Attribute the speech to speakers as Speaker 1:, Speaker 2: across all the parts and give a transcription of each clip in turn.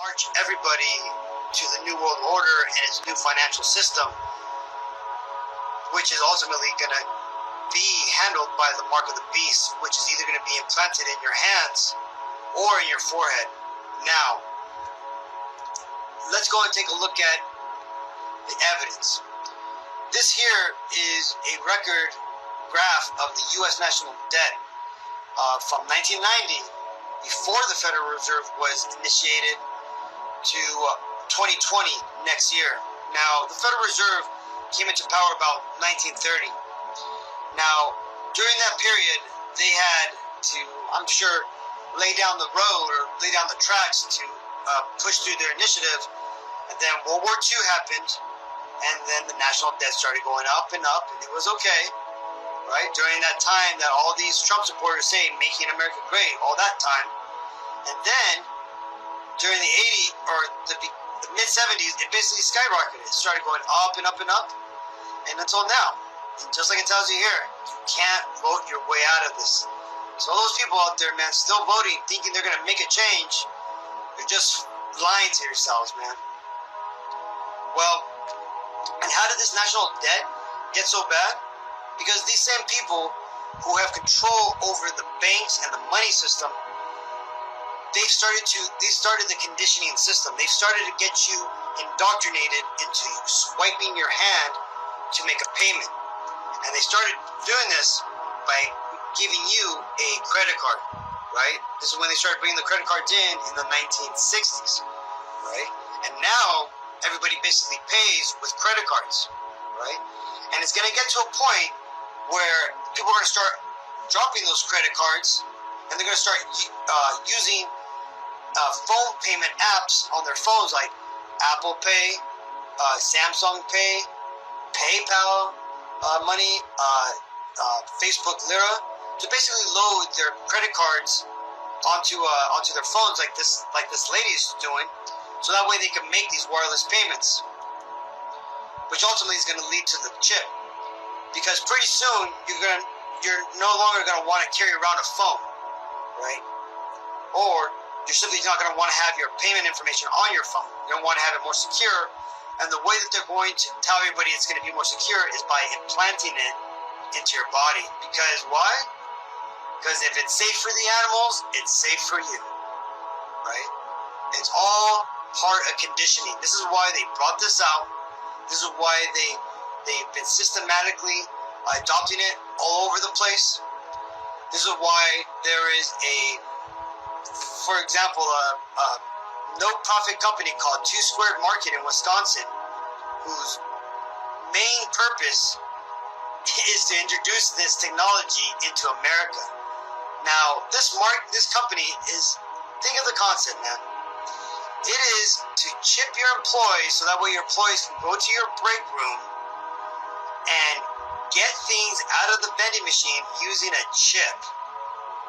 Speaker 1: march everybody to the New World Order and its new financial system, which is ultimately going to be handled by the mark of the beast, which is either going to be implanted in your hands or in your forehead. Now, let's go and take a look at the evidence. This here is a record graph of the U.S. national debt from 1990, before the Federal Reserve was initiated, to 2020 next year. Now, the Federal Reserve came into power about 1930. Now, during that period, they had to, I'm sure, lay down the road or lay down the tracks to push through their initiative. And then World War II happened, and then the national debt started going up, and it was okay, right? During that time that all these Trump supporters say, making America great, all that time. And then, during the 80s, or the mid-70s, it basically skyrocketed. It started going up and up and up, and until now. And just like it tells you here, you can't vote your way out of this. So all those people out there, man, still voting, thinking they're going to make a change, you're just lying to yourselves, man. Well, and how did this national debt get so bad? Because these same people who have control over the banks and the money system, they started the conditioning system. They started to get you indoctrinated into swiping your hand to make a payment. And they started doing this by giving you a credit card, right? This is when they started bringing the credit cards in the 1960s, right? And now everybody basically pays with credit cards, right? And it's going to get to a point where people are going to start dropping those credit cards, and they're going to start using phone payment apps on their phones, like Apple Pay, Samsung Pay, PayPal money, Facebook Lira, to basically load their credit cards onto their phones, like this lady is doing, so that way they can make these wireless payments, which ultimately is going to lead to the chip, because pretty soon you're no longer going to want to carry around a phone, right? Or you're simply not going to want to have your payment information on your phone. You're going to want to have it more secure. And the way that they're going to tell everybody it's going to be more secure is by implanting it into your body. Because why? Because if it's safe for the animals, it's safe for you, right? It's all part of conditioning. This is why they brought this out. This is why they've been systematically adopting it all over the place. This is why there is for example, a no-profit company called Two Squared Market in Wisconsin, whose main purpose is to introduce this technology into America. Now, this company is, think of the concept, man. It is to chip your employees so that way your employees can go to your break room and get things out of the vending machine using a chip,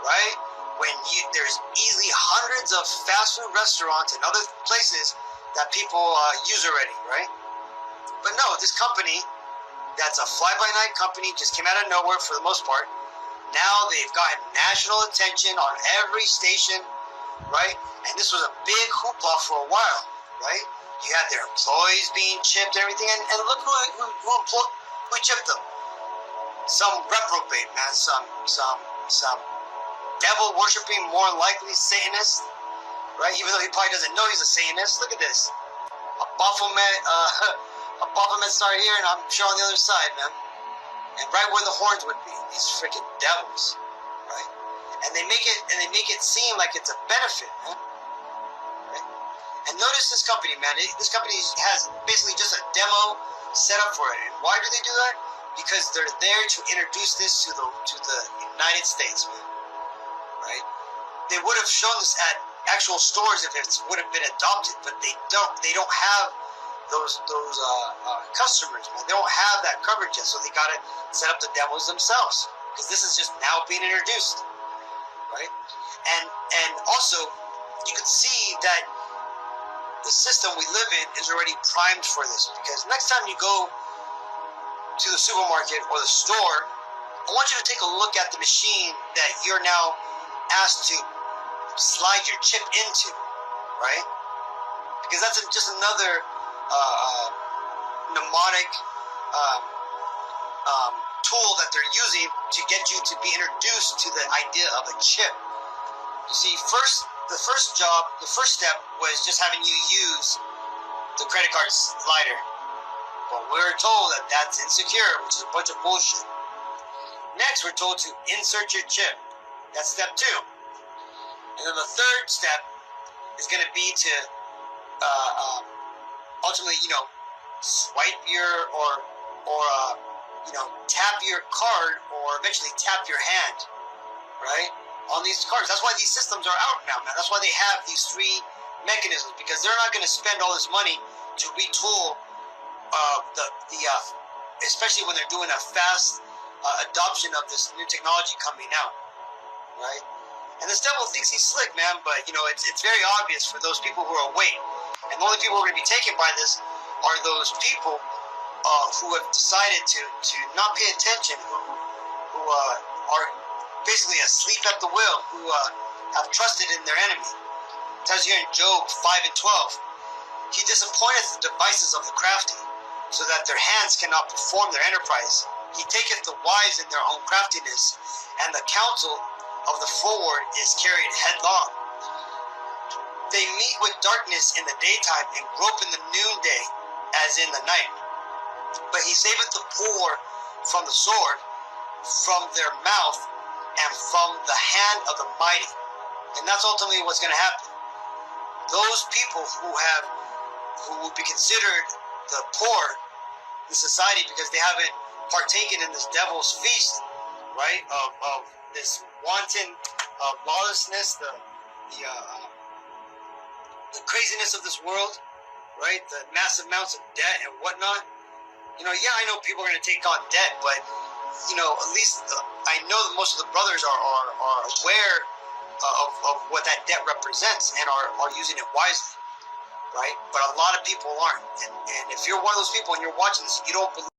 Speaker 1: right? When there's easily hundreds of fast food restaurants and other places that people use already, right? But no, this company, that's a fly-by-night company, just came out of nowhere for the most part. Now they've gotten national attention on every station, right? And this was a big hoopla for a while, right? You had their employees being chipped and everything, and look who chipped them. Some reprobate, man, some devil worshipping, more likely Satanist, right? Even though he probably doesn't know he's a Satanist. Look at this, a Baphomet star here, and I'm sure on the other side, man, and right where the horns would be, these freaking devils, right? And they make it seem like it's a benefit, man. Right? And notice this company, man. This company has basically just a demo set up for it. And why do they do that? Because they're there to introduce this to the United States, man. Right? They would have shown this at actual stores if it would have been adopted, but they don't. They don't have those customers, man. They don't have that coverage yet, so they got to set up the demos themselves, because this is just now being introduced, right? And also, you can see that the system we live in is already primed for this, because next time you go to the supermarket or the store, I want you to take a look at the machine that you're now asked to slide your chip into, right? because that's just another mnemonic tool that they're using to get you to be introduced to the idea of a chip. You see, the first step was just having you use the credit card slider. But we're told that that's insecure, which is a bunch of bullshit. Next, we're told to insert your chip. That's step 2. And then the third step is going to be to ultimately, swipe your or tap your card, or eventually tap your hand, right, on these cards. That's why these systems are out now, man. That's why they have these 3 mechanisms, because they're not going to spend all this money to retool especially when they're doing a fast adoption of this new technology coming out, right? And this devil thinks he's slick, man, but it's very obvious for those people who are awake. And the only people who are going to be taken by this are those people who have decided to not pay attention, who are basically asleep at the wheel, who have trusted in their enemy. It tells you in Job 5 and 12, he disappointeth the devices of the crafty, so that their hands cannot perform their enterprise. He taketh the wise in their own craftiness, and the counsel of the froward is carried headlong. They meet with darkness in the daytime, and grope in the noonday as in the night. But he saveth the poor from the sword, from their mouth, and from the hand of the mighty. And that's ultimately what's going to happen. Those people who would be considered the poor in society because they haven't partaken in this devil's feast, right, of this wanton lawlessness, the craziness of this world, right, the massive amounts of debt and whatnot. I know people are going to take on debt, but at least I know that most of the brothers are aware of what that debt represents and are using it wisely, right? But a lot of people aren't. And if you're one of those people and you're watching this, you don't believe